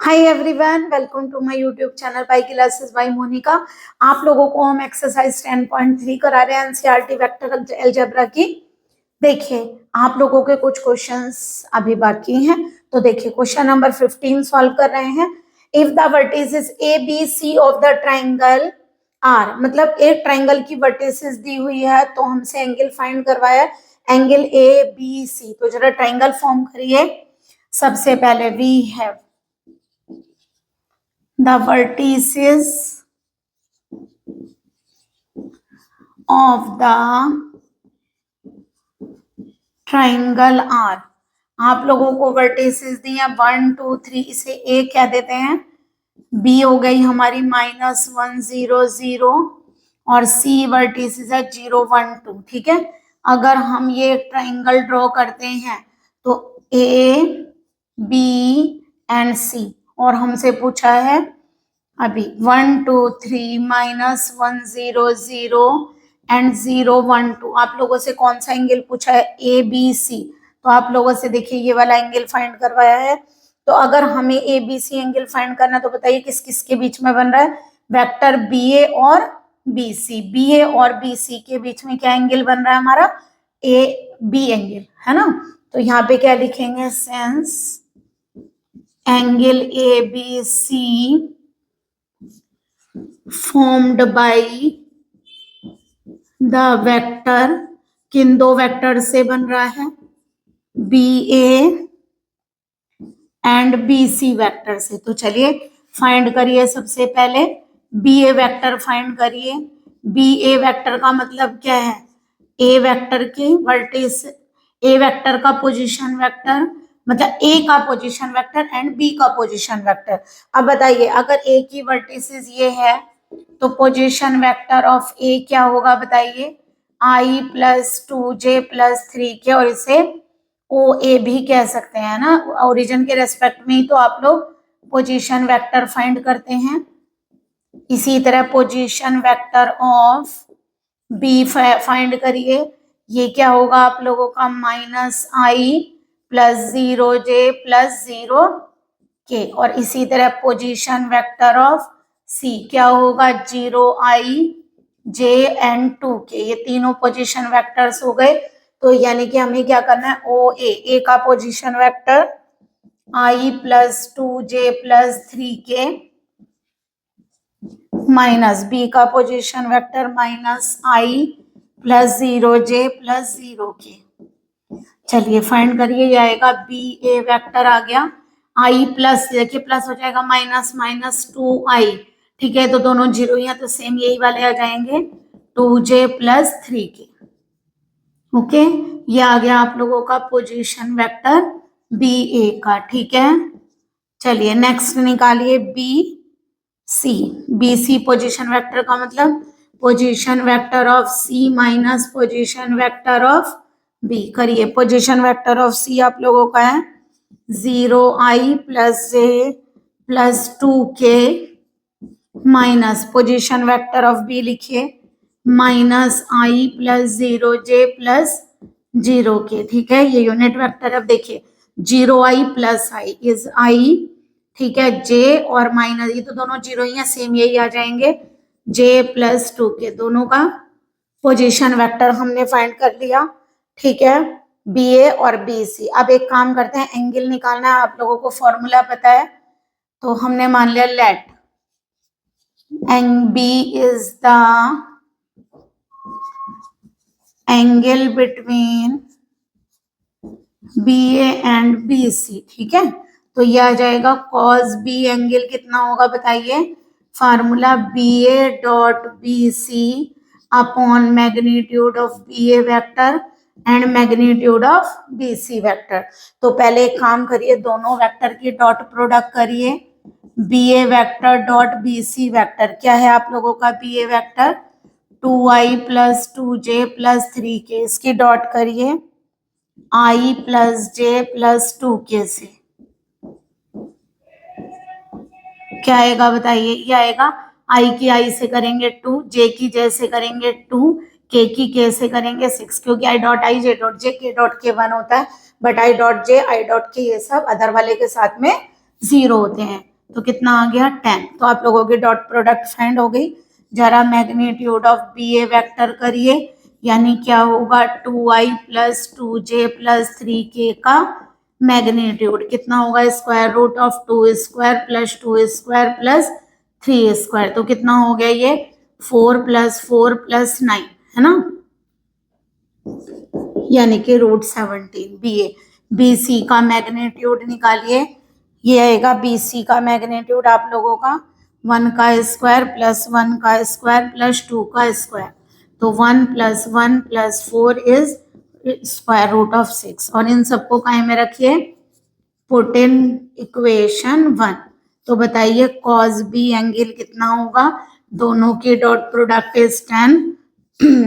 Hi everyone, welcome to my YouTube channel by classes by Monika. आप लोगों को हम एक्सरसाइज 10.3 करा रहे हैं एनसीईआरटी वेक्टर अलजेब्रा की। देखिए, आप लोगों के कुछ क्वेश्चंस अभी बाकी हैं, तो देखिए क्वेश्चन नंबर 15 सॉल्व कर रहे हैं। If the vertices A B C of the triangle are, मतलब एक ट्राइंगल की वर्टिसेस दी हुई है तो हमसे एंगल फाइंड करवाया है, एंगल ए बी सी। तो जरा ट्राइंगल फॉर्म करिए। सबसे पहले we have the vertices of the triangle are। आप लोगों को वर्टिसेस दिया 1 2 3, इसे ए क्या देते हैं, बी हो गई हमारी -1 0 0 और सी वर्टिसेस है 0 1 2। ठीक है, अगर हम ये ट्राइंगल ड्रॉ करते हैं तो ए बी एंड सी, और हमसे पूछा है अभी 1 2 3 -1 0 0 एंड 0 1 2। आप लोगों से कौन सा एंगल पूछा है, ए बी सी। तो आप लोगों से देखिए ये वाला एंगल फाइंड करवाया है। तो अगर हमें A B C angle find करना, तो बताइए किस किस के बीच में बन रहा है, वेक्टर बी ए और बी सी। बी ए और बी सी के बीच में क्या एंगल बन रहा है हमारा, ए बी एंगल, है ना। तो यहाँ पे क्या लिखेंगे, since angle A B C formed by the vector, किन दो वेक्टर से बन रहा है, B A and B C vector से। तो चलिए फाइंड करिए। सबसे पहले बी ए वेक्टर फाइंड करिए। बी ए वेक्टर का मतलब क्या है, ए वेक्टर की वर्टिस, ए वेक्टर का पोजीशन वेक्टर, मतलब ए का पोजीशन वेक्टर एंड बी का पोजीशन वेक्टर। अब बताइए, अगर ए की वर्टिसेस ये है तो पोजीशन वेक्टर ऑफ ए क्या होगा, बताइए, आई प्लस 2j प्लस 3k, और इसे ओ ए भी कह सकते हैं ना, ओरिजिन के रेस्पेक्ट में ही तो आप लोग पोजीशन वेक्टर फाइंड करते हैं। इसी तरह position vector of B find करिए। ये क्या होगा आप लोगों का, -i plus 0j plus 0k, और इसी तरह पोजीशन वेक्टर ऑफ सी क्या होगा, 0i j एंड 2k। ये तीनों पोजीशन वेक्टर्स हो गए। तो यानी कि हमें क्या करना है, ओ ए का position vector i plus 2j plus 3k minus B का position vector -i plus 0j plus 0k। चलिए फाइंड करिए, ये आएगा बी ए वेक्टर आ गया, i प्लस, देखिए प्लस हो जाएगा -2i। ठीक है, तो दोनों जीरो ही हैं तो सेम यही वाले आ जाएंगे, 2j प्लस 3k। ओके, ये आ गया आप लोगों का पोजीशन वेक्टर बी ए का। ठीक है, चलिए नेक्स्ट निकालिए B C. B C position vector का मतलब position vector of C minus position vector of B. करिए, पोजीशन वेक्टर ऑफ सी आप लोगों का है 0i plus j plus 2k minus position vector of B लिखिए -i plus 0j plus 0k। ठीक है, ये यूनिट वेक्टर। अब देखिए 0i plus i is i, ठीक है, j और माइनस, ये तो दोनों जीरो ही हैं, सेम यही आ जाएंगे, j प्लस 2k। दोनों का पोजीशन वेक्टर हमने फाइंड कर लिया। ठीक है, बी ए और बी सी। अब एक काम करते हैं, एंगल निकालना है, आप लोगों को फॉर्मूला पता है, तो हमने मान लिया let and B is the angle between B A and B C. ठीक है, तो ये आ जाएगा कॉस बी एंगल कितना होगा, बताइए, formula B A dot B C upon magnitude of B A vector and magnitude of B C vector. तो पहले एक काम करिए, दोनों वेक्टर की डॉट प्रोडक्ट करिए। B A vector dot B C vector क्या है आप लोगों का, B A vector 2i plus 2j plus 3k, इसकी डॉट करिए i plus j plus 2k से। क्या आएगा बताइए, ये आएगा i की i से करेंगे 2, j की j से करेंगे 2, k की k से करेंगे 6, क्योंकि i dot i j dot j k dot k 1 होता है, but i dot j i dot k ये सब अदर वाले के साथ में 0 होते हैं। तो कितना आ गया 10। तो आप लोगों की डॉट प्रोडक्ट फाइंड हो गई। जरा magnitude of B A vector करिए, यानी क्या होगा 2i plus 2j plus 3k का मैग्नीट्यूड कितना होगा, square root of 2 square plus 2 square plus 3 square. तो कितना हो गया ये 4 प्लस 4 प्लस 9 है ना, यानी कि रूट 17। बी सी का मैग्नीट्यूड निकालिए, ये आएगा बी सी का मैग्नीट्यूड आप लोगों का 1 का स्क्वायर प्लस 1 का स्क्वायर प्लस 2 का स्क्वायर। तो 1 plus 1 plus 4 is square root of 6। और इन सबको काहे में रखिए, पुट इन इक्वेशन 1। तो बताइए कॉस बी एंगल कितना होगा, दोनों की dot product is 10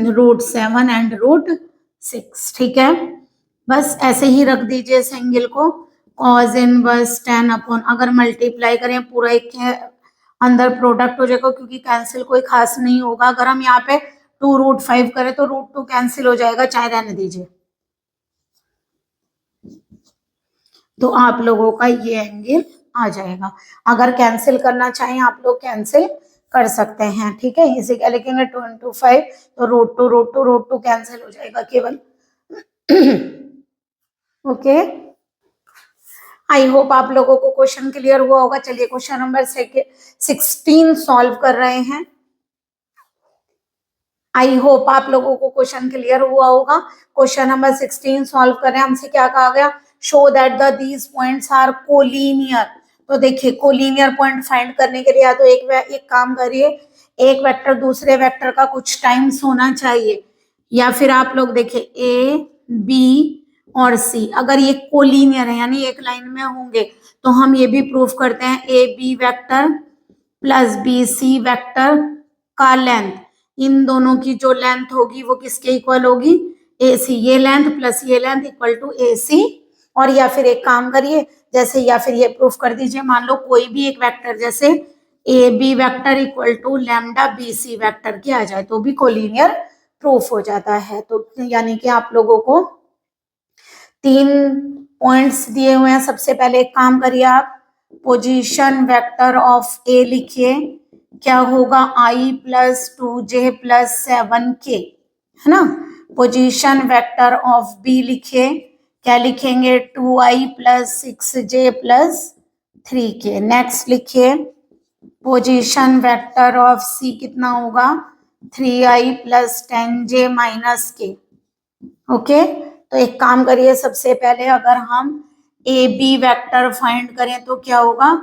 root 7 and root 6। ठीक है, बस ऐसे ही रख दीजिए इस एंगल को। कॉस इनवर्स 10 अपॉन, अगर मल्टीप्लाई करें पूरा एक के अंदर प्रोडक्ट हो जाएगा, क्योंकि कैंसिल कोई खास नहीं होगा। अगर हम यहाँ पे 2 रूट 5 करें तो रूट 2 कैंसिल हो जाएगा, चाहे रहने दीजिए। तो आप लोगों का ये एंगल आ जाएगा। अगर कैंसिल करना चाहें आप लोग कैंसिल कर सकते हैं। ठीक है, इसे क्या लिखेंगे 2 इंटू 5, तो रूट टू कैंसिल हो जाएगा केवल। ओके, आई होप आप लोगों को क्वेश्चन क्लियर हुआ होगा। चलिए क्वेश्चन नंबर 16 सॉल्व कर रहे हैं। आई होप आप लोगों को क्वेश्चन क्लियर हुआ होगा। क्वेश्चन नंबर 16 सॉल्व कर रहे हैं। हमसे क्या कहा गया, show that the these points are collinear. तो देखिए कोलिनियर पॉइंट फाइंड करने के लिए या तो एक काम करिए, एक वेक्टर दूसरे वेक्टर का कुछ टाइम्स होना चाहिए, या फिर आप लोग देखिए ए बी और सी अगर ये कोलिनियर है यानी एक लाइन में होंगे, तो हम ये भी प्रूफ करते हैं A B vector plus B C vector का लेंथ, इन दोनों की जो लेंथ होगी वो किसके इक्वल होगी, ए सी। ये लेंथ प्लस ये लेंथ इक्वल टू ए सी। और या फिर एक काम करिए, जैसे या फिर ये प्रूफ कर दीजिए, मान लो कोई भी एक वेक्टर जैसे A B vector equal to lambda B C vector की आ जाए तो भी कोलिनियर प्रूफ हो जाता है। तो यानी कि आप लोगों को 3 पॉइंट्स दिए हुए हैं। सबसे पहले एक काम करिए, आप पोजीशन वेक्टर ऑफ ए लिखिए, क्या होगा i plus 2j plus 7k, है ना। पोजीशन वेक्टर ऑफ बी लिखिए, क्या लिखेंगे 2i plus 6j plus 3k। Next लिखिए पोजीशन वेक्टर ऑफ सी कितना होगा 3i plus 10j minus k। Okay, तो एक काम करिए, सबसे पहले अगर हम ए बी वेक्टर फाइंड करें तो क्या होगा,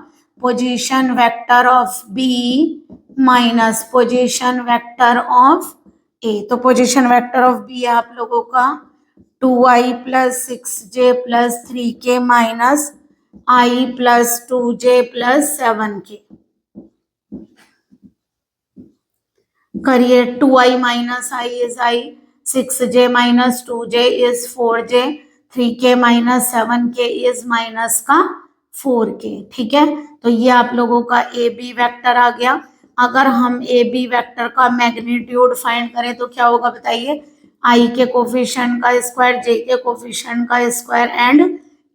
position vector of B minus position vector of A. तो पोजीशन वेक्टर ऑफ बी आप लोगों का 2i plus 6j plus 3k minus i plus 2j plus 7k। करिए 2i minus i is i, 6j minus 2j is 4j, 3k minus 7k is minus का 4k। ठीक है, तो ये आप लोगों का ए बी वेक्टर आ गया। अगर हम ए बी वेक्टर का मैग्नीट्यूड फाइंड करें तो क्या होगा बताइए, i के कोफिशिएंट का स्क्वायर, j के कोफिशिएंट का स्क्वायर एंड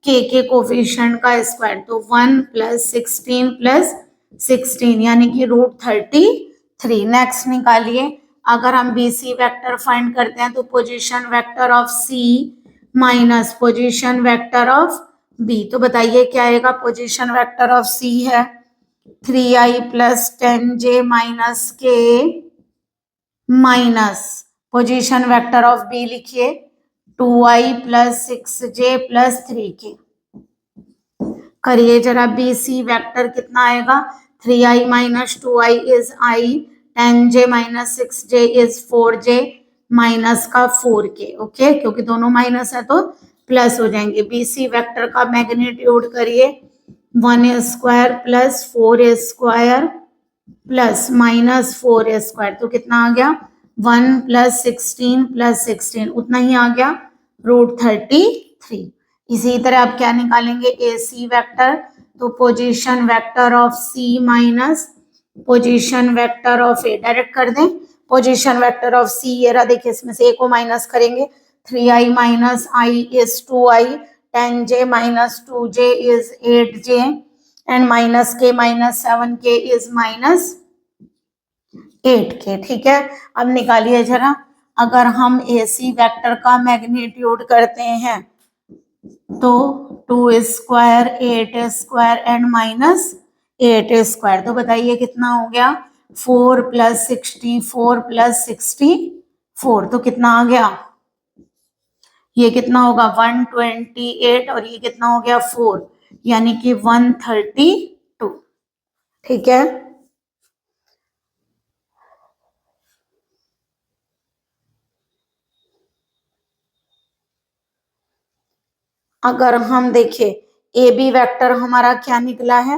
k के कोफिशिएंट का स्क्वायर। तो 1 प्लस 16 प्लस 16 यानी कि रूट 33। नेक्स्ट निकालिए, अगर हम बी सी वेक्टर फाइंड करते हैं तो position vector of C minus position vector of B. तो बताइए क्या आएगा, पोजीशन वेक्टर ऑफ सी है 3i plus 10j minus K minus position vector of B लिखिए 2i plus 6j plus 3k। करिए जरा बी सी वेक्टर कितना आएगा, 3i minus 2i is i, 10j minus 6j is 4j minus का 4k। Okay, क्योंकि दोनों minus है तो प्लस हो जाएंगे। बी सी वेक्टर का मैग्नीट्यूड करिए 1 square plus 4 square plus minus 4 square. तो कितना आ गया 1 प्लस 16 प्लस 16 उतना ही आ गया रूट 33। इसी तरह आप क्या निकालेंगे, ए सी वेक्टर, तो position vector of C minus position vector of A, direct कर दें पोजीशन वेक्टर ऑफ सी। ये रहा, देखिए इसमें से ए को माइनस करेंगे, 3i minus i is 2i, 10j minus 2j is 8j and -k is -8k। ठीक है, अब निकालिए जरा, अगर हम AC वेक्टर का मैग्नीट्यूड करते हैं तो 2 स्क्वायर 8 स्क्वायर एंड -8 स्क्वायर, तो बताइए कितना हो गया, 4 + 64 + 64, तो कितना आ गया, ये कितना होगा 128 और ये कितना हो गया 4, यानी कि 132। ठीक है, अगर हम देखें ए बी वेक्टर हमारा क्या निकला है,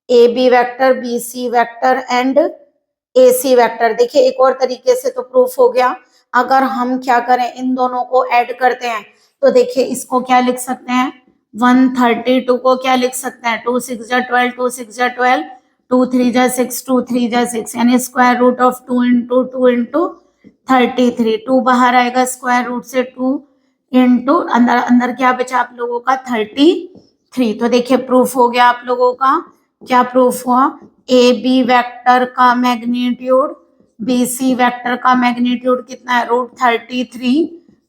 A B vector, B C vector and A C vector. देखिए एक और तरीके से तो प्रूफ हो गया, अगर हम क्या करें इन दोनों को ऐड करते हैं तो देखिए इसको क्या लिख सकते हैं, 132 को क्या लिख सकते हैं, 2 6 जा 12, 2 6 जा 12, 2 3 जा 6, 2 3 जा 6, यानी square root of 2 into 2 into 33, 2 बाहर आएगा स्क्वायर रूट से, 2 इंटू अंदर अंदर क्या बचा आप लोगों का 33। तो देखिए प्रूफ हो गया आप लोगों का, क्या प्रूफ हुआ, ए बी वेक्टर का मैग्नीट्यूड बी सी वेक्टर का मैग्नीट्यूड कितना है, √33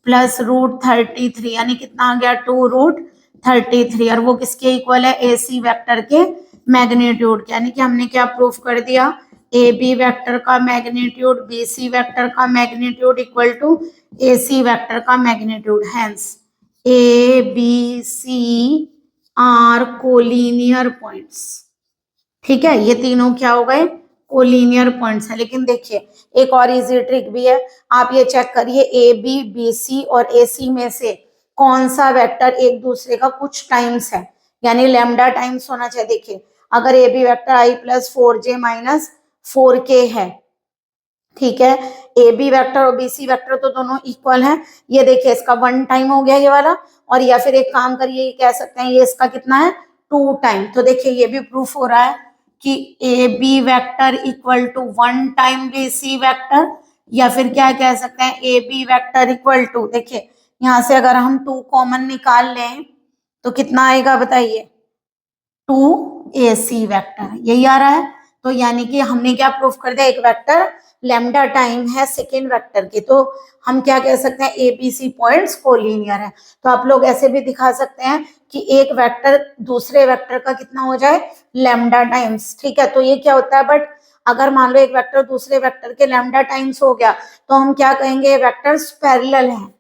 प्लस √33, यानी कितना आ गया 2√33, और वो किसके इक्वल है, ए सी वेक्टर के मैग्नीट्यूड के, यानी कि हमने क्या प्रूफ कर दिया, ए बी वेक्टर का मैग्नीट्यूड बी सी वेक्टर का magnitude equal to A C vector का magnitude. Hence A B C are collinear points. ठीक है, ये तीनों क्या हो गए, कोलिनियर पॉइंट्स है। लेकिन देखिए एक और इजी ट्रिक भी है, आप ये चेक करिए ए बी बी सी और ए सी में से कौन सा वेक्टर एक दूसरे का कुछ टाइम्स है, यानी लैम्डा टाइम्स होना चाहिए। देखिए अगर ए B vector i + 4j - 4k है, ठीक है, ए बी वेक्टर और बी सी वेक्टर तो दोनों इक्वल हैं, ये देखिए इसका 1 टाइम हो गया ये वाला, और या फिर एक काम करिए ये कह सकते हैं ये इसका कितना है 2 टाइम। तो देखिए ये भी प्रूफ हो रहा है कि A B vector equal to 1 time B C vector, या फिर क्या कह सकते हैं A B vector equal to, देखिए यहाँ से अगर हम 2 कॉमन निकाल लें तो कितना आएगा बताइए, 2AC वेक्टर, यही आ रहा है। तो यानी कि हमने क्या प्रूफ कर दिया, एक वेक्टर लैम्डा टाइम है सेकेंड वेक्टर की, तो हम क्या कह सकते हैं ABC पॉइंट्स कोलिनियर है। तो आप लोग ऐसे भी दिखा सकते हैं कि एक वेक्टर दूसरे वेक्टर का कितना हो जाए, लैम्डा टाइम्स। ठीक है, तो ये क्या होता है, बट अगर मान लो एक वेक्टर दूसरे वेक्टर के लैम्डा टाइम्स हो गया तो हम क्या कहेंगे, वेक्टर्स पैरेलल हैं,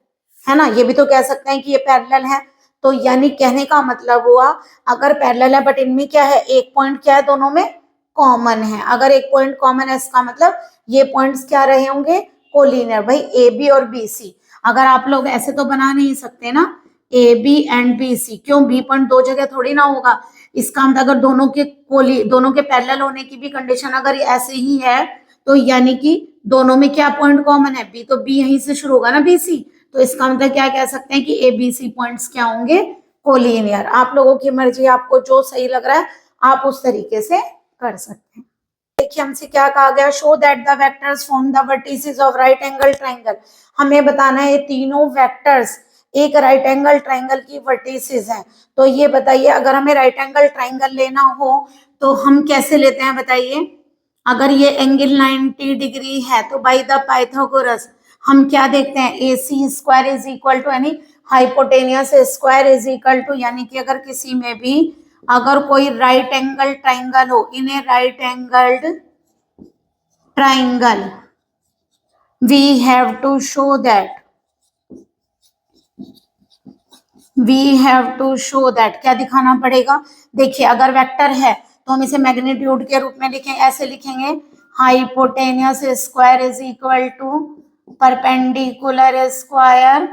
है ना, ये भी तो कह सकते हैं कि ये पैरेलल है। तो यानी कहने का मतलब हुआ अगर पैरेलल है बट इनमें क्या है, एक पॉइंट क्या है दोनों में कॉमन है, अगर एक पॉइंट कॉमन है इसका मतलब ये पॉइंट्स क्या रहे होंगे, कोलिनियर। भाई ए बी और बी सी, अगर आप लोग ऐसे तो बना नहीं सकते ना A B and B C, क्यों, बी पॉइंट दो जगह थोड़ी ना होगा, इसका मतलब अगर दोनों के पैरेलल होने की भी कंडीशन अगर ऐसे ही है तो यानी कि दोनों में क्या पॉइंट कॉमन है, बी, तो बी यहीं से शुरू होगा ना बी सी, तो इसका मतलब क्या कह सकते हैं कि ए बी सी पॉइंट्स क्या होंगे, कोलिनियर। आप लोगों की मर्जी, आपको जो सही लग रहा है आप उस तरीके से कर सकते हैं। देखिए हमसे क्या कहा गया, show that the vectors form the vertices of right angle triangle. हमें बताना है ये तीनों वेक्टर्स एक राइट एंगल ट्राइंगल की वर्टिसेस हैं। तो ये बताइए अगर हमें राइट एंगल ट्राइंगल लेना हो तो हम कैसे लेते हैं बताइए, अगर ये एंगल 90 डिग्री है तो बाय द पाइथागोरस हम क्या देखते हैं, A C square is equal to, यानी hypotenuse square is equal to, यानी कि अगर किसी में भी अगर कोई राइट एंगल ट्राइंगल हो, in a right angled triangle we have to show that, क्या दिखाना पड़ेगा, देखिए अगर वेक्टर है तो हम इसे मैग्नीट्यूड के रूप में लिखें, ऐसे लिखेंगे hypotenuse square is equal to perpendicular square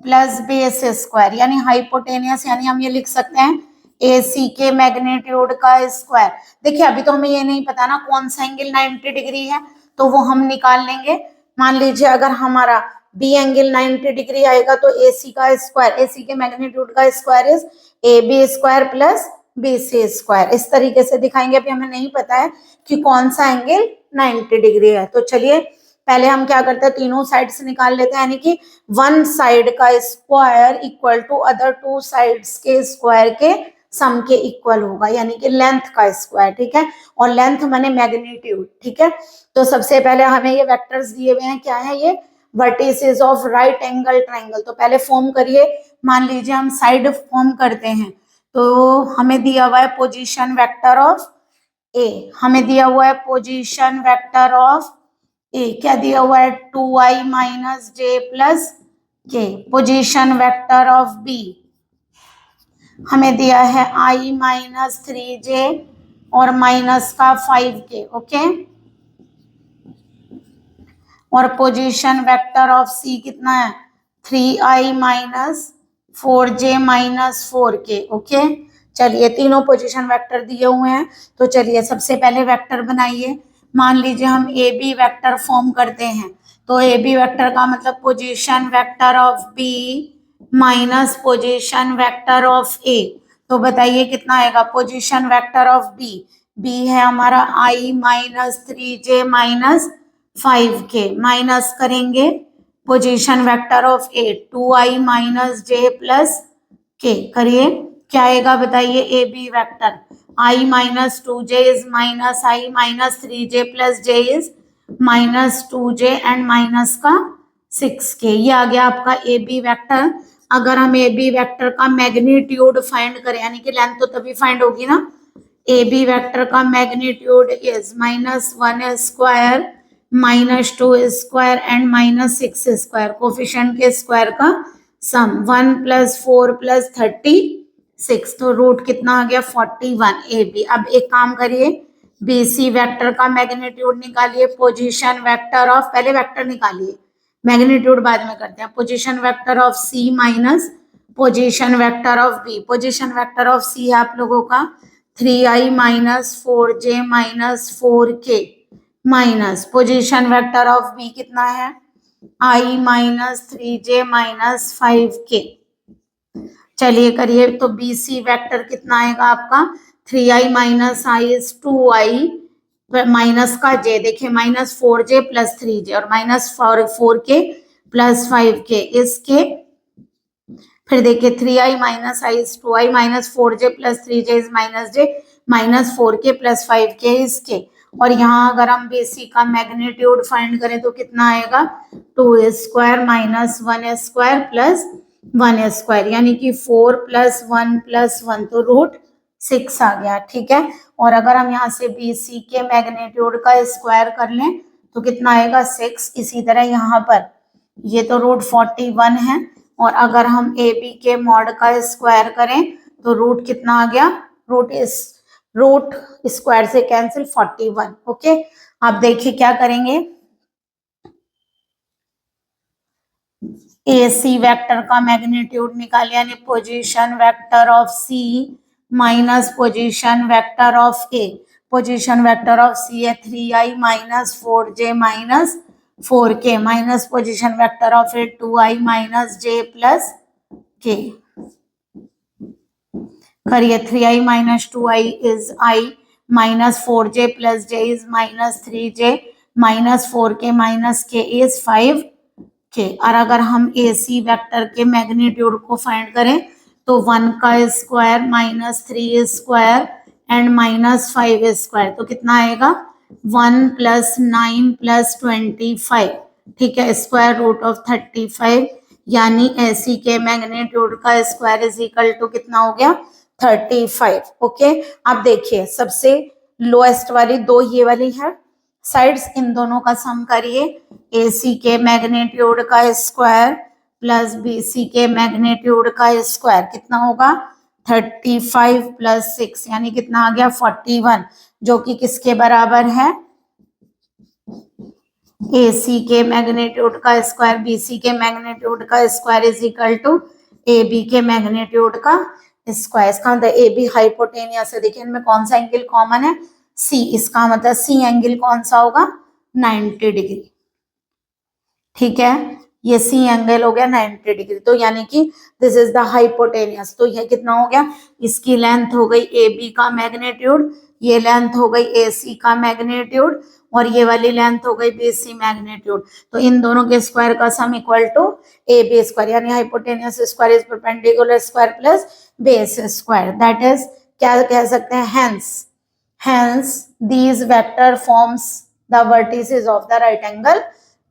plus base square, यानी हाइपोटेनियस यानी हम ये लिख सकते हैं AC के मैग्नीट्यूड का स्क्वायर। देखिए अभी तो हमें ये नहीं पता ना कौन सा एंगल 90 डिग्री है, तो वो हम निकाल लेंगे। मान लीजिए अगर हमारा बी एंगल 90 डिग्री आएगा तो AC का स्क्वायर, AC के मैग्नीट्यूड का square is AB square plus BC square, इस तरीके से दिखाएंगे। अभी हमें नहीं पता है कि कौन सा एंगल 90 डिग्री है, तो चलिए पहले हम क्या करते हैं तीनों साइड से निकाल लेते हैं, यानी कि वन साइड का square equal to other two sides के स्क्वायर के सम के इक्वल होगा, यानी कि लेंथ का स्क्वायर, ठीक है। और लेंथ माने मैग्नीट्यूड, ठीक है। तो सबसे पहले हमें ये वेक्टर्स दिए हुए हैं, क्या है ये, vertices of right angle triangle. तो पहले फॉर्म करिए, मान लीजिए हम साइड फॉर्म करते हैं, तो हमें दिया हुआ है पोजीशन वेक्टर ऑफ ए, हमें दिया हुआ है पोजीशन वेक्टर ऑफ ए, क्या दिया हुआ है, 2i माइनस जे प्लस के। पोजीशन वेक्टर ऑफ बी हमें दिया है i माइनस 3j और माइनस का 5k, ओके। और पोजीशन वेक्टर ऑफ सी कितना है, 3i minus 4j minus 4k, okay. चलिए तीनों पोजीशन वेक्टर दिए हुए हैं, तो चलिए सबसे पहले वेक्टर बनाइए। मान लीजिए हम ए बी वेक्टर फॉर्म करते हैं, तो ए बी वेक्टर का मतलब position vector of B minus position vector of A. तो बताइए कितना आएगा, position vector of B, B है हमारा i minus 3j minus 5k, minus करेंगे position vector of A 2i minus j plus K, करिए क्या आएगा बताइए, A B vector i minus 2j is minus i minus 3j plus j is minus 2j and minus का 6k, ये आ गया आपका ए B vector. अगर हम ए बी वेक्टर का मैग्नीट्यूड फाइंड करें, यानी कि लेंथ तो तभी फाइंड होगी ना, ए बी वेक्टर का magnitude is minus 1 square minus 2 square and minus 6 square, coefficient के स्क्वायर का सम, 1 प्लस 4 प्लस 36, तो रूट कितना आ गया 41 ए बी। अब एक काम करिए, बी सी वेक्टर का मैग्नीट्यूड निकालिए, पोजीशन वेक्टर ऑफ, पहले वेक्टर निकालिए, मैग्नीट्यूड बाद में करते हैं, position vector of C minus position vector of B. Position vector of C है आप लोगों का 3i minus 4j minus 4k minus position vector of B कितना है, i minus 3j minus 5k। चलिए करिए, तो बी सी वेक्टर कितना आएगा आपका, 3i minus i is 2i minus का j, देखिए माइनस 4j प्लस 3j और माइनस 4k प्लस 5k इसके, फिर देखिए 3i minus i is 2i minus 4j plus 3j is minus j minus 4k plus 5k इसके। और यहाँ अगर हम बेसी का मैग्नीट्यूड फाइंड करें तो कितना आएगा, 2 square minus 1 square plus 1 square, यानी कि 4 प्लस 1 प्लस 1, तो रूट 6 आ गया, ठीक है। और अगर हम यहाँ से बी सी के मैग्नीट्यूड का स्क्वायर कर लें तो कितना आएगा 6। इसी तरह यहाँ पर ये तो रूट 41 है, और अगर हम ए बी के मॉड का स्क्वायर करें तो रूट कितना आ गया, रूट स्क्वायर से कैंसिल 41, ओके। आप देखिए क्या करेंगे, ए सी वेक्टर का मैग्नीट्यूड निकालिए, यानी position vector of C minus position vector of A. Position vector of C है 3i minus 4j minus 4k minus position vector of A 2i minus j plus k। करिए 3i minus 2i is i minus 4j plus j is minus 3j minus 4k minus k is 5k। और अगर हम A C vector के magnitude को find करें तो 1 का square minus 3 square and minus 5 square, तो कितना आएगा 1 प्लस 9 प्लस 25, ठीक है, स्क्वायर रूट ऑफ 35, यानी ए सी के मैग्नीट्यूड का स्क्वायर इज इक्वल टू कितना हो गया 35, ओके। अब देखिए सबसे लोएस्ट वाली दो ये वाली है साइड्स, इन दोनों का सम करिए, ए सी के मैग्नीट्यूड का स्क्वायर प्लस बी सी के मैग्नीट्यूड का स्क्वायर कितना होगा 35 प्लस 6, यानी कितना आ गया 41, जो कि किसके बराबर है, ए सी के मैग्नीट्यूड का स्क्वायर बी सी के मैग्नीट्यूड का square is equal to A B के मैग्नीट्यूड का स्क्वायर। इसका मतलब ए बी हाइपोटेनियस है, देखिए इनमें कौन सा एंगल कॉमन है, सी, इसका मतलब सी एंगल कौन सा होगा 90 डिग्री, ठीक है, ये सी एंगल हो गया 90 डिग्री, तो यानी कि दिस इज द हाइपोटेनियस। तो ये कितना हो गया, इसकी लेंथ हो गई ए बी का मैग्नीट्यूड, ये लेंथ हो गई ए सी का मैग्नीट्यूड, और ये वाली लेंथ हो गई बी सी मैग्नीट्यूड। तो इन दोनों के स्क्वायर का sum equal to A B square, यानी hypotenuse square is perpendicular square plus base square, that is क्या कह सकते हैं, hence these vector forms the vertices of the right angle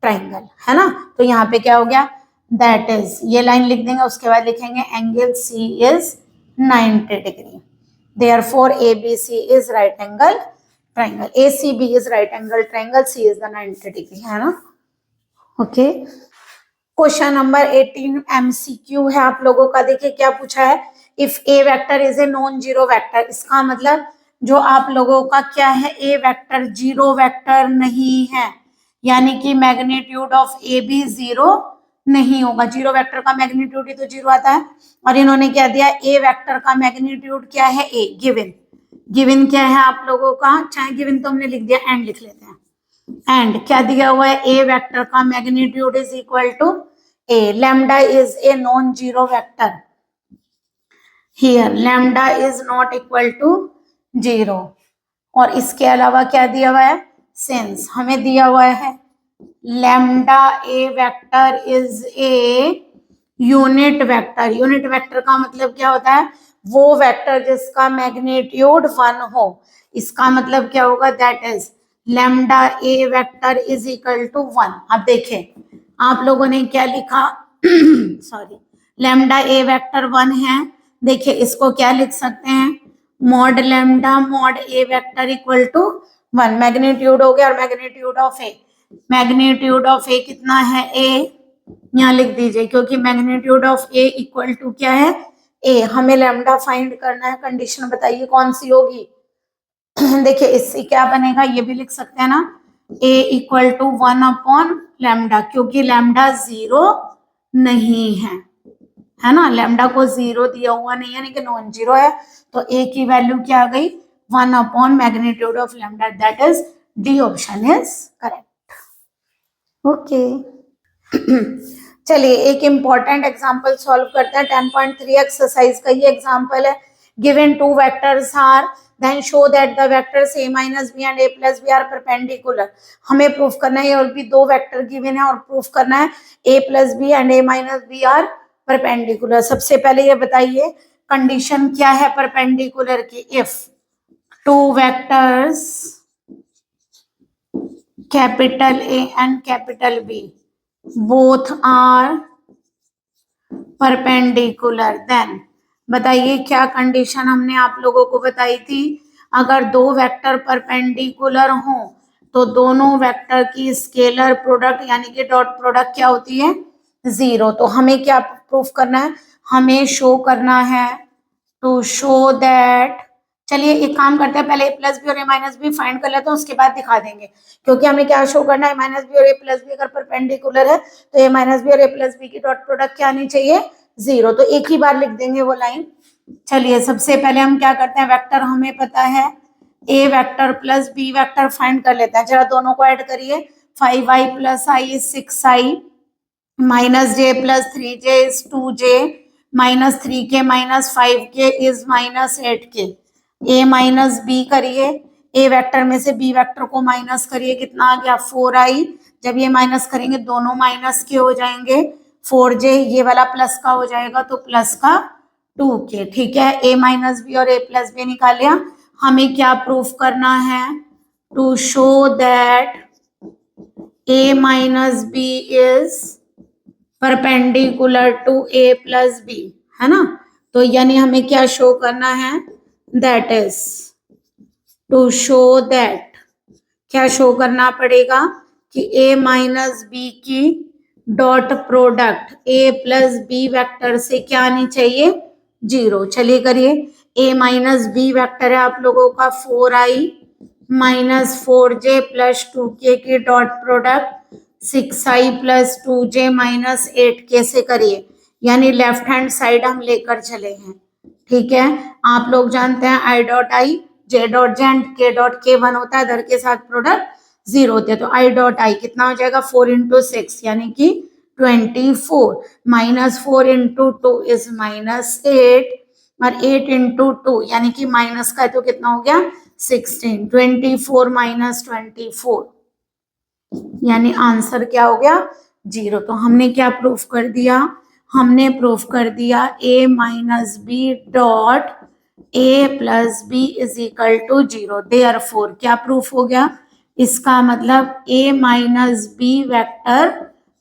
triangle, है ना। तो यहाँ पे क्या हो गया, दैट इज, ये लाइन लिख देंगे, उसके बाद लिखेंगे angle C is 90 degree, therefore ABC is right angle triangle, ACB is right angle triangle, C is the 90 degree, है ना। ओके, क्वेश्चन नंबर 18 MCQ है आप लोगों का। देखिए क्या पूछा है, if A vector is a non zero vector, इसका मतलब जो आप लोगों का क्या है, ए वेक्टर जीरो वेक्टर नहीं है, यानी कि मैग्नीट्यूड ऑफ ए भी जीरो नहीं होगा। जीरो वेक्टर का मैग्नीट्यूड ही तो जीरो आता है, और इन्होंने क्या दिया, ए वेक्टर का मैग्नीट्यूड क्या है, ए, गिवन क्या है आप लोगों का, चाहे गिवन तो हमने लिख दिया, एंड लिख लेते हैं, एंड क्या दिया हुआ है, ए वेक्टर का magnitude is equal to A, lambda is a non zero vector, here lambda is not equal to zero, और इसके अलावा क्या दिया हुआ है, सिंस हमें दिया हुआ है lambda A vector is a unit vector, unit vector का मतलब क्या होता है, वो वेक्टर जिसका मैग्नीट्यूड 1 हो, इसका मतलब क्या होगा, that is lambda A vector is equal to 1। अब देखें आप लोगों ने क्या लिखा सॉरी, लैम्डा ए वेक्टर 1 है, देखिए इसको क्या लिख सकते हैं, mod lambda mod A vector equal to 1, magnitude हो गया, और magnitude of A, magnitude of A कितना है, ए, यहाँ लिख दीजिए, क्योंकि magnitude of A equal to क्या है, ए, हमें लैम्डा फाइंड करना है, कंडीशन बताइए कौन सी होगी देखिए इससे क्या बनेगा, ये भी लिख सकते हैं ना, ए इक्वल टू 1 अपॉन लैम्डा, क्योंकि लैम्डा जीरो नहीं है ना, लैम्डा को जीरो दिया हुआ नहीं है, यानी कि नॉन जीरो है, तो ए की वैल्यू क्या आ गई, 1 upon magnitude of lambda, that is D option is correct. Okay चलिए एक इंपॉर्टेंट एग्जांपल सॉल्व करते हैं, 10.3 एक्सरसाइज का ये एग्जांपल है, given two vectors are then show that the vectors a minus B and a plus B are perpendicular, हमें proof करना है, और भी दो वेक्टर गिवन है और प्रूफ करना है a plus B and a minus B are perpendicular. सबसे पहले ये बताइए कंडीशन क्या है परपेंडिकुलर की, if two vectors capital A and capital B both are perpendicular, then बताइए क्या कंडीशन हमने आप लोगों को बताई थी, अगर दो वेक्टर परपेंडिकुलर हों तो दोनों वेक्टर की स्केलर प्रोडक्ट यानी कि डॉट प्रोडक्ट क्या होती है, जीरो। तो हमें क्या प्रूफ करना है, हमें शो करना है, टू शो दैट, चलिए एक काम करते हैं, पहले ए प्लस बी और ए माइनस बी फाइंड कर लेते हैं, उसके बाद दिखा देंगे, क्योंकि हमें क्या शो करना है, माइनस बी और ए प्लस बी अगर परपेंडिकुलर है तो ए माइनस बी और ए प्लस बी की डॉट प्रोडक्ट क्या आनी चाहिए, जीरो। तो एक ही बार लिख देंगे वो लाइन। चलिए सबसे पहले हम क्या करते हैं, वेक्टर हमें पता है A vector plus B vector find कर लेते हैं, जरा दोनों को ऐड करिए, 5i plus I is 6i, minus J plus 3j is 2j, minus 3k minus 5k is minus 8k। A minus B करिए, ए वेक्टर में से बी वेक्टर को माइनस करिए, कितना आ गया 4i, जब ये माइनस करेंगे दोनों माइनस के हो जाएंगे, 4j ये वाला प्लस का हो जाएगा तो प्लस का 2k, ठीक है। ए माइनस बी और ए प्लस बी निकाल लिया, हमें क्या प्रूफ करना है, to show that A minus B is perpendicular to A plus B, है ना। तो यानी हमें क्या शो करना है, that is to show that, क्या शो करना पड़ेगा कि ए माइनस बी की dot product A plus B vector से क्या आनी चाहिए, जीरो। चलिए करिए, ए माइनस बी वेक्टर है आप लोगों का 4i minus 4j plus 2k की dot product 6i plus 2j minus 8k से करिए, यानी लेफ्ट हैंड साइड हम लेकर चले हैं, ठीक है। आप लोग जानते हैं I dot I J dot J and के डॉट के 1 होता है, दर के साथ प्रोडक्ट जीरो होते हैं, तो आई डॉट आई कितना हो जाएगा 4 इंटू 6 यानी कि 24, माइनस 4 इंटू 2 इज माइनस 8, और 8 इंटू 2 यानी कि माइनस का है तो कितना हो गया 16, 24 माइनस 24 यानी आंसर क्या हो गया जीरो। तो हमने क्या प्रूफ कर दिया, हमने प्रूफ कर दिया a minus B dot a plus B is equal to 0। Therefore क्या प्रूफ हो गया? इसका मतलब a minus B vector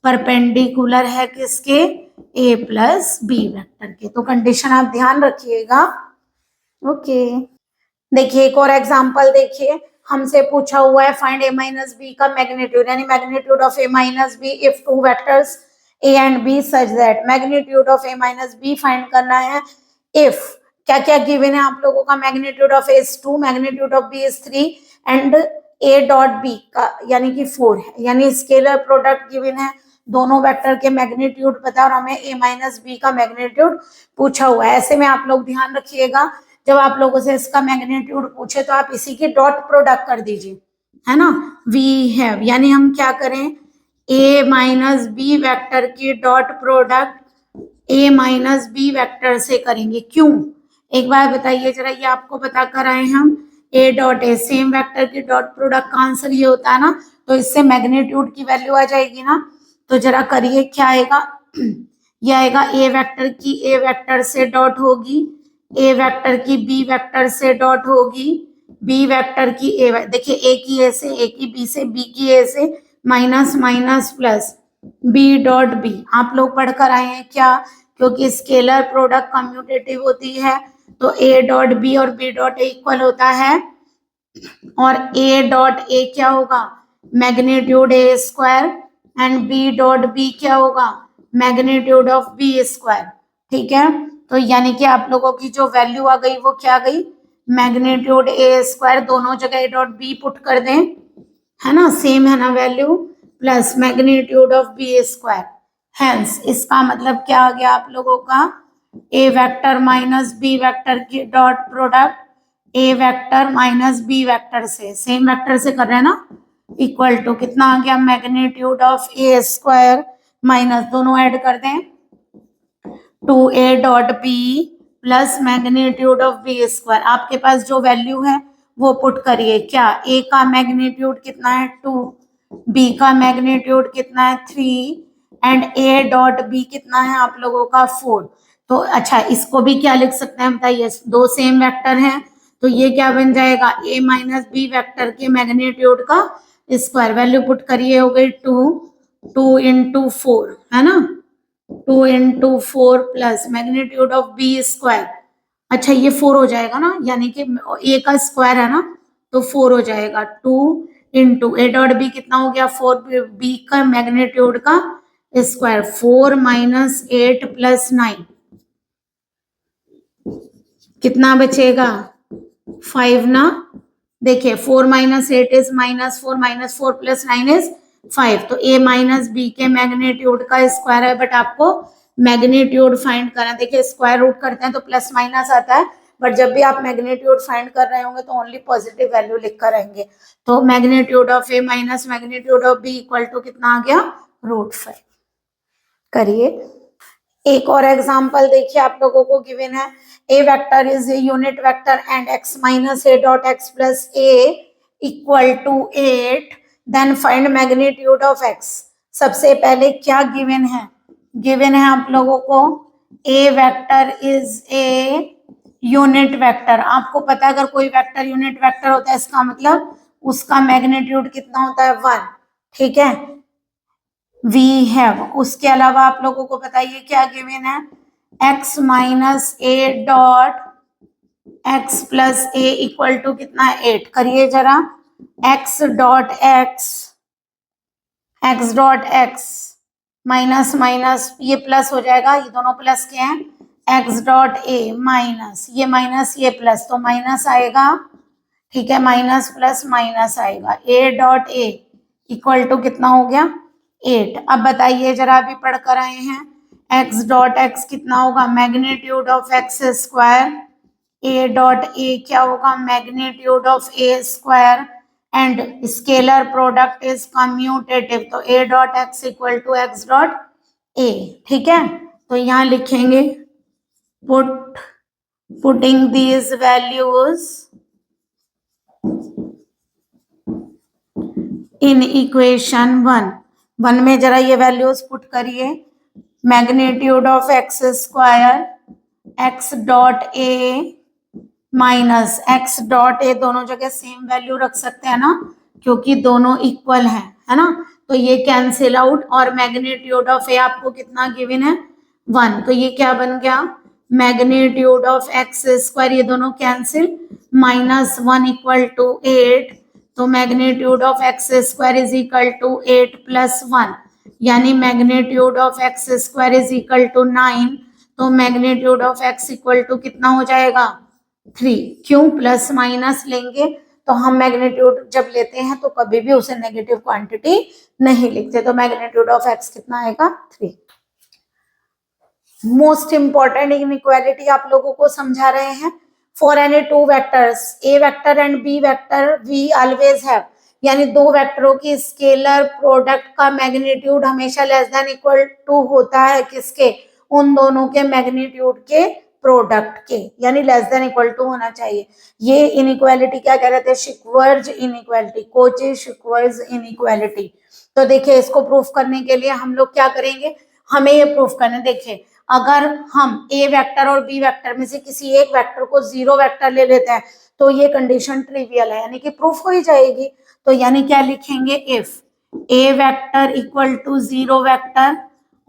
perpendicular है किसके? a प्लस बी वेक्टर के। तो कंडीशन आप ध्यान रखिएगा। ओके देखिए एक और एग्जांपल देखिए, हमसे पूछा हुआ है फाइंड a माइनस बी का मैग्नीट्यूड, यानी magnitude of a minus B if two vectors a and b such that. Magnitude of a minus B find करना है इफ क्या क्या गिवन है आप लोगों का? Magnitude of a is 2, magnitude of b is 3 and a dot b का यानी कि 4 है, यानी स्केलर प्रोडक्ट गिवन है, दोनों वेक्टर के मैग्नीट्यूड पता है और हमें a माइनस बी का मैग्नीट्यूड पूछा हुआ है। ऐसे में आप लोग ध्यान रखिएगा, जब आप लोगों से इसका मैग्नीट्यूड पूछे तो आप इसी की डॉट प्रोडक्ट कर दीजिए, है ना। वी हैव यानी हम क्या करें? ए माइनस बी वेक्टर की dot product A minus B vector से करेंगे। क्यों? एक बार बताइए जरा, ये आपको बता कर आए हम। ए डॉट ए सेम वेक्टर की डॉट प्रोडक्ट का आंसर ये होता है ना, तो इससे मैग्नीट्यूड की वैल्यू आ जाएगी ना। तो जरा करिए क्या आएगा? ये आएगा ए वेक्टर की ए वेक्टर से डॉट होगी, ए वेक्टर की बी वेक्टर से डॉट होगी, बी वेक्टर की ए, देखिए ए की ए से, ए की बी से, बी की ए से, minus minus plus B dot B. आप लोग पढ़कर आए हैं क्या? क्योंकि स्केलर प्रोडक्ट कम्यूटेटिव होती है तो ए डॉट बी और बी डॉट ए इक्वल होता है, और ए डॉट ए क्या होगा? Magnitude A square, and B dot B क्या होगा? Magnitude of B square. ठीक है, तो यानी कि आप लोगों की जो वैल्यू आ गई वो क्या गई? मैग्नीट्यूड ए स्क्वायर, दोनों जगह ए डॉट बी पुट कर दें, है ना, सेम है ना value, plus magnitude of B square. Hence इसका मतलब क्या आ गया आप लोगों का? A vector minus B vector की dot product A vector minus B vector से, सेम वेक्टर से कर रहे हैं ना, इक्वल टू कितना आ गया? Magnitude of A square minus, दोनों ऐड कर दें, two A dot B plus magnitude of B square. आपके पास जो वैल्यू है वो पुट करिए। क्या? ए का मैग्नीट्यूड कितना है? 2, बी का मैग्नीट्यूड कितना है? 3 एंड ए डॉट बी कितना है आप लोगों का? 4। तो अच्छा इसको भी क्या लिख सकते हैं बताइए? दो सेम वेक्टर हैं तो ये क्या बन जाएगा? ए माइनस बी वेक्टर के मैग्नीट्यूड का स्क्वायर। वैल्यू पुट करिए, हो गई 2 इंटू 4, है ना, 2 into 4 plus magnitude of B square. अच्छा ये 4 हो जाएगा ना, यानी कि ए का स्क्वायर है ना, तो 4 हो जाएगा। 2 इंटू ए डॉट बी कितना हो गया? 4, बी का मैग्नीट्यूड का स्क्वायर, 4 माइनस 8 प्लस 9 कितना बचेगा? 5 ना। देखिए 4 माइनस 8 इज -4, -4 प्लस 9 इज 5। तो ए माइनस बी के मैग्नीट्यूड का स्क्वायर है, बट आपको मैग्नीट्यूड फाइंड करना। देखिए स्क्वायर रूट करते हैं तो प्लस माइनस आता है, बट जब भी आप मैग्नीट्यूड फाइंड कर रहे होंगे तो ओनली पॉजिटिव वैल्यू लिख कर आएंगे। तो magnitude of A minus magnitude of B equal to कितना आ गया? √5। करिए एक और एग्जांपल देखिए, आप लोगों को गिवन है A vector is a unit vector and X minus A dot X plus A equal to 8, then find magnitude of X. सबसे पहले क्या गिवन है? गिवन है आप लोगों को A vector is a unit vector. आपको पता है अगर कोई वेक्टर यूनिट वेक्टर होता है इसका मतलब उसका मैग्नीट्यूड कितना होता है? 1। ठीक है, वी हैव। उसके अलावा आप लोगों को बताइए क्या गिवन है? X minus A dot X plus A equal to कितना है? 8। करिए जरा, X dot X minus minus ये प्लस हो जाएगा, ये दोनों प्लस के हैं, एक्स डॉट ए माइनस ये प्लस, तो माइनस आएगा। ठीक है, माइनस प्लस माइनस आएगा, A dot A equal to कितना हो गया? 8। अब बताइए जरा, अभी पढ़ कर आए हैं, एक्स डॉट एक्स कितना होगा? Magnitude of X square, A dot A क्या होगा? Magnitude of A square, and scalar product is commutative, तो A dot X equal to X dot A. ठीक है, तो यहाँ लिखेंगे putting these values in equation 1 में जरा ये वैल्यूज पुट करिए। Magnitude of X square X dot A minus X dot A, दोनों जगह सेम वैल्यू रख सकते हैं ना, क्योंकि दोनों इक्वल है ना, तो ये कैंसिल आउट। और मैग्नीट्यूड ऑफ ए आपको कितना गिवन है 1, तो ये क्या बन गया मैग्नीट्यूड ऑफ एक्स स्क्वायर, ये दोनों कैंसिल, -1 इक्वल टू 8, तो magnitude of X square is equal to 8 + 1, यानी magnitude of X square is equal to 9, तो magnitude of X equal to कितना हो जाएगा 3। क्यों प्लस माइनस लेंगे, तो हम मैग्नीट्यूड जब लेते हैं तो कभी भी उसे नेगेटिव क्वांटिटी नहीं लिखते, तो मैग्नीट्यूड ऑफ एक्स कितना आएगा 3। मोस्ट इंपॉर्टेंट इनइक्वालिटी आप लोगों को समझा रहे हैं। For any two vectors A vector and B vector we always have, यानी दो वेक्टरों की स्केलर प्रोडक्ट का मैग्नीट्यूड हमेशा लेस देन इक्वल टू होता है किसके, उन दोनों के मैग्नीट्यूड के प्रोडक्ट के, यानी लेस देन इक्वल टू होना चाहिए। ये इनइक्वालिटी क्या कह रहे थे, शिकवर्ज इनइक्वालिटी, कोची-शिकवर्ज इनइक्वालिटी। तो देखिए इसको प्रूफ करने के लिए हम लोग क्या करेंगे, हमें ये प्रूफ करना, देखिए अगर हम ए वेक्टर और बी वेक्टर में से किसी एक वेक्टर को जीरो वेक्टर ले लेते हैं तो ये कंडीशन ट्रिवियल है, यानी कि प्रूफ हो ही जाएगी। तो यानी क्या लिखेंगे, if A vector equal to zero vector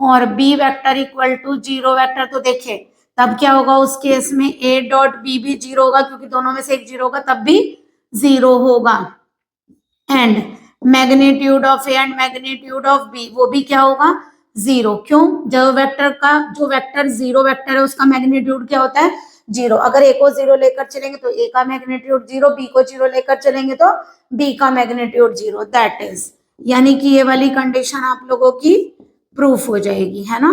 और B vector equal to zero vector, तो देखिए तब क्या होगा उस केस में ए डॉट बी भी जीरो होगा, क्योंकि दोनों में से एक जीरो होगा, तब भी जीरो होगा। And magnitude of A and magnitude of B वो भी क्या होगा जीरो। क्यों, जो वेक्टर जीरो वेक्टर है उसका मैग्नीट्यूड क्या होता है जीरो। अगर ए को जीरो लेकर चलेंगे तो ए का मैग्नीट्यूड जीरो, बी को जीरो लेकर चलेंगे तो बी का मैग्नीट्यूड जीरो, दैट इज, यानी कि ये वाली कंडीशन आप लोगों की प्रूफ हो जाएगी, है ना।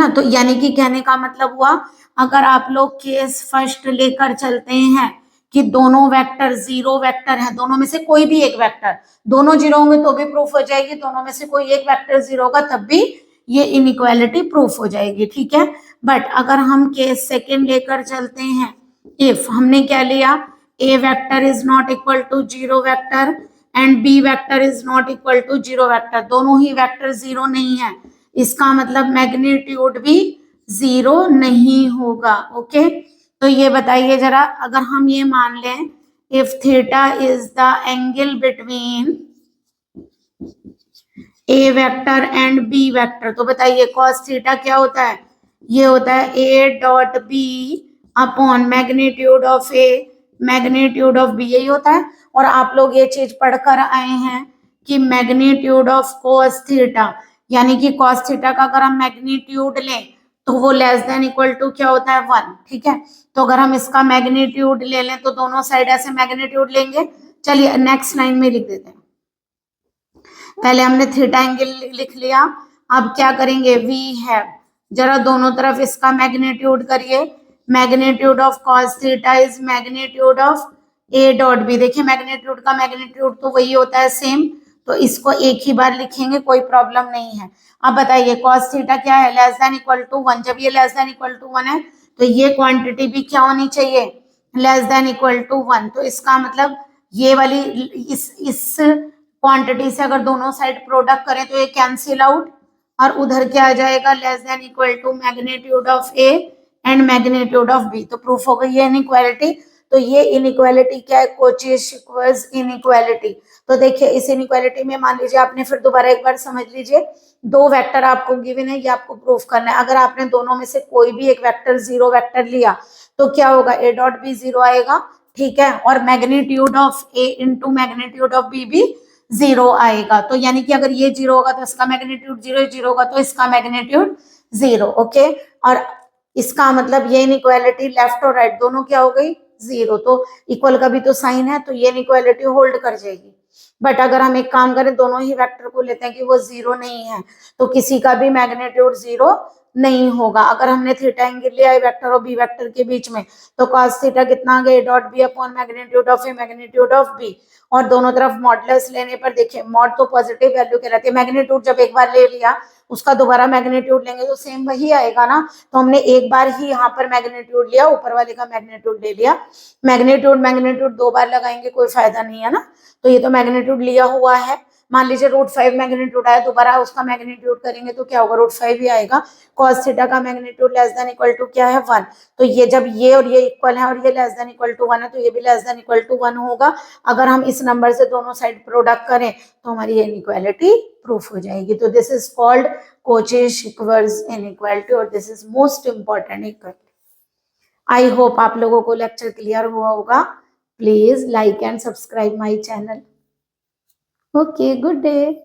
तो यानी कि कहने का मतलब हुआ, अगर आप लोग केस फर्स्ट लेकर चलते हैं कि दोनों वेक्टर जीरो वेक्टर है, दोनों में से कोई भी एक वेक्टर, दोनों जीरो होंगे तो भी प्रूफ हो जाएगी, दोनों में से कोई एक वेक्टर जीरो होगा तब भी ये इनइक्वालिटी प्रूफ हो जाएगी, ठीक है। बट अगर हम केस सेकेंड लेकर चलते हैं, इफ हमने क्या लिया, A vector is not equal to zero vector and B vector is not equal to zero vector, दोनों ही वेक्टर जीरो नहीं है, इसका मतलब मैग्नीट्यूड भी जीरो नहीं होगा, ओके। तो ये बताइए जरा, अगर हम ये मान लें if theta is the angle between A vector and B vector, तो बताइए कॉस थीटा क्या होता है, ये होता है A dot B upon magnitude of A magnitude of B, यही होता है। और आप लोग ये चीज पढ़कर आए हैं कि मैग्नीट्यूड ऑफ कॉस थीटा, यानी कि कॉस थीटा का अगर हम मैग्नीट्यूड लें तो वो लेस देन इक्वल टू क्या होता है 1, ठीक है। तो अगर हम इसका मैग्नीट्यूड ले लें तो दोनों साइड ऐसे मैग्नीट्यूड लेंगे। चलिए नेक्स्ट लाइन में लिख देते हैं, पहले हमने थीटा एंगल लिख लिया, अब क्या करेंगे, वी है, जरा दोनों तरफ इसका मैग्नीट्यूड करिए, magnitude of cos theta is magnitude of A dot B, देखिए मैग्नीट्यूड का मैग्नीट्यूड तो वही होता है सेम, तो इसको एक ही बार लिखेंगे, कोई प्रॉब्लम नहीं है। अब बताइए कॉस थीटा क्या है, लेस देन इक्वल टू 1, जब ये लेस देन इक्वल टू 1 है तो ये क्वांटिटी भी क्या होनी चाहिए, लेस देन इक्वल टू 1, तो इसका मतलब ये वाली इस क्वांटिटी से अगर दोनों साइड प्रोडक्ट करें तो ये कैंसिल आउट, और उधर क्या आ जाएगा, less than equal to magnitude of A and magnitude of B, तो प्रूफ हो गई ये इनइक्वालिटी। तो ये इनइक्वालिटी क्या है, कोची-शिकवर्ज इनइक्वालिटी। तो देखिए इस इनइक्वालिटी में मान लीजिए आपने, फिर दोबारा एक बार समझ लीजिए, दो वेक्टर आपको गिवन है, ये आपको प्रूफ करना है। अगर आपने दोनों में से कोई भी एक वेक्टर जीरो वेक्टर लिया तो क्या होगा, ए डॉट बी जीरो आएगा, ठीक है, और magnitude of A into magnitude of B भी जीरो आएगा। तो यानी कि अगर ये जीरो होगा तो इसका मैग्नीट्यूड जीरो, जीरो होगा तो इसका मैग्नीट्यूड जीरो, ओके। और इसका मतलब ये इनइक्वालिटी लेफ्ट और राइट दोनों क्या हो गई जीरो, तो इक्वल का भी तो साइन है, तो ये इनइक्वालिटी होल्ड कर जाएगी। बट अगर हम एक काम करें, दोनों ही वेक्टर को लेते हैं कि वो जीरो नहीं है, तो किसी का भी मैग्नीट्यूड जीरो नहीं होगा। अगर हमने थीटा एंगल लिया है वेक्टर और बी वेक्टर के बीच में, तो cos थीटा कितना आ गया, dot B upon magnitude of A magnitude of B, और दोनों तरफ मॉडुलस लेने पर देखिए मॉड तो पॉजिटिव वैल्यू कहलाती है, मैग्नीट्यूड जब एक बार ले लिया उसका दोबारा मैग्नीट्यूड लेंगे तो सेम वही आएगा ना, तो हमने एक बार ही यहाँ पर मैग्नीट्यूड लिया, ऊपर वाले का मैग्नीट्यूड ले लिया। मैग्नीट्यूड मैग्नीट्यूड दो बार लगाएंगे कोई फायदा नहीं है ना, तो ये तो मैग्नीट्यूड लिया हुआ है, मान लीजिए √5 मैग्नीट्यूड आया, दोबारा उसका मैग्नीट्यूड करेंगे तो क्या होगा, √5 ही आएगा। cos थीटा का magnitude less than equal to क्या है 1, तो ये जब ये और ये इक्वल है और ये लेस देन इक्वल टू 1 है तो ये भी लेस देन इक्वल टू 1 होगा। अगर हम इस नंबर से दोनों साइड प्रोडक्ट करें तो हमारी इनइक्वालिटी प्रूफ हो जाएगी। तो दिस इज कॉल्ड कोची-शिकवर्स इनइक्वालिटी और this is most important equality. I hope आप लोगों को लेक्चर क्लियर हुआ होगा। Please like and subscribe my channel. Okay, good day.